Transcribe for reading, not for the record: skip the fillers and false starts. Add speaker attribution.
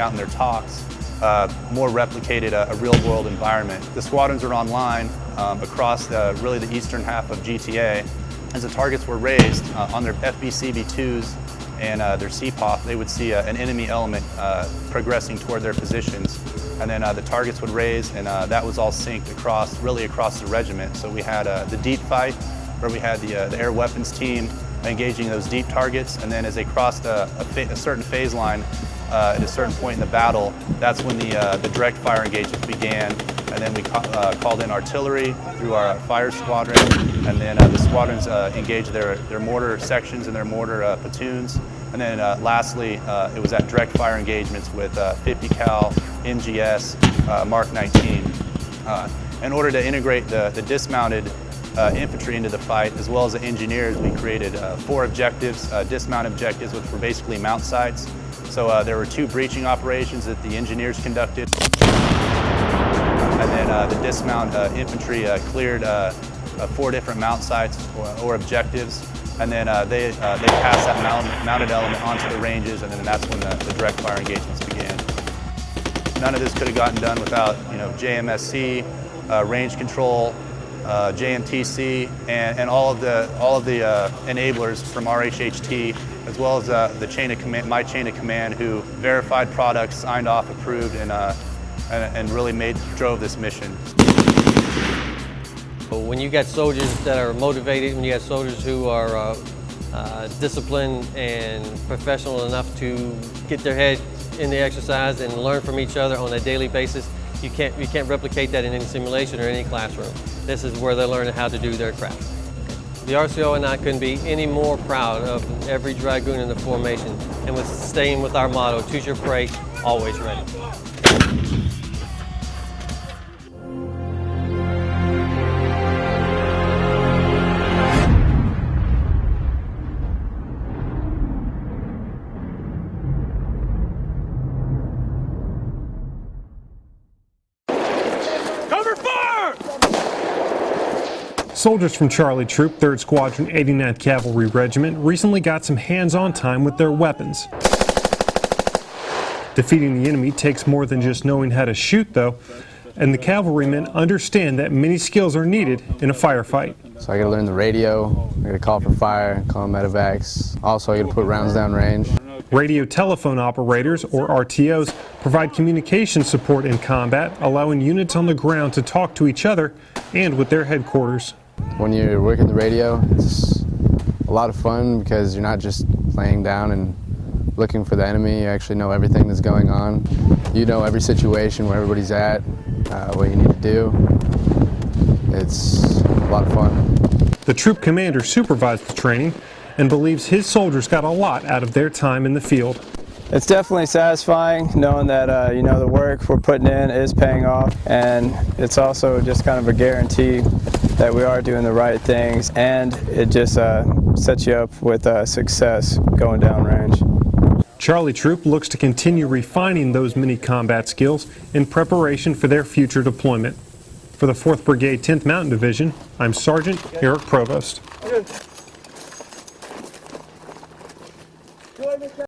Speaker 1: out in their talks, more replicated a real-world environment. The squadrons are online across really the eastern half of GTA. As the targets were raised on their FBCB2s and their CPOF, they would see an enemy element progressing toward their positions. And then the targets would raise, and that was all synced really across the regiment. So we had the deep fight, where we had the air weapons team engaging those deep targets, and then as they crossed a certain phase line at a certain point in the battle, that's when the direct fire engagements began. And then we called in artillery through our fire squadron, and then the squadrons engaged their mortar sections and their mortar platoons. And then lastly, it was at direct fire engagements with 50 cal NGS Mark 19. In order to integrate the dismounted infantry into the fight, as well as the engineers, we created 4 objectives, dismount objectives, which were basically mount sites. So there were 2 breaching operations that the engineers conducted. And then the dismount infantry cleared 4 different mount sites or objectives. And then they passed that mounted element onto the ranges, and then that's when the direct fire engagements began. None of this could have gotten done without, JMSC, range control, JMTC, and all of the enablers from RHHT, as well as the chain of command, my chain of command, who verified products, signed off, approved, and really drove this mission.
Speaker 2: When you got soldiers that are motivated, when you got soldiers who are disciplined and professional enough to get their head in the exercise and learn from each other on a daily basis, you can't replicate that in any simulation or any classroom. This is where they're learning how to do their craft. The RCO and I couldn't be any more proud of every Dragoon in the formation, and with staying with our motto, choose your prey, always ready.
Speaker 3: Soldiers from Charlie Troop, 3rd Squadron, 89th Cavalry Regiment recently got some hands-on time with their weapons. Defeating the enemy takes more than just knowing how to shoot, though, and the cavalrymen understand that many skills are needed in a firefight.
Speaker 4: So I got to learn the radio, I got to call for fire, call medevacs. Also, I got to put rounds down range.
Speaker 3: Radio telephone operators, or RTOs, provide communication support in combat, allowing units on the ground to talk to each other and with their headquarters.
Speaker 4: When you're working the radio, it's a lot of fun because you're not just laying down and looking for the enemy. You actually know everything that's going on. You know every situation, where everybody's at, what you need to do. It's a lot of fun.
Speaker 3: The troop commander supervised the training and believes his soldiers got a lot out of their time in the field.
Speaker 5: It's definitely satisfying knowing that the work we're putting in is paying off, and it's also just kind of a guarantee that we are doing the right things, and it just sets you up with success going downrange.
Speaker 3: Charlie Troop looks to continue refining those many combat skills in preparation for their future deployment. For the 4th Brigade, 10th Mountain Division, I'm Sergeant Eric Provost.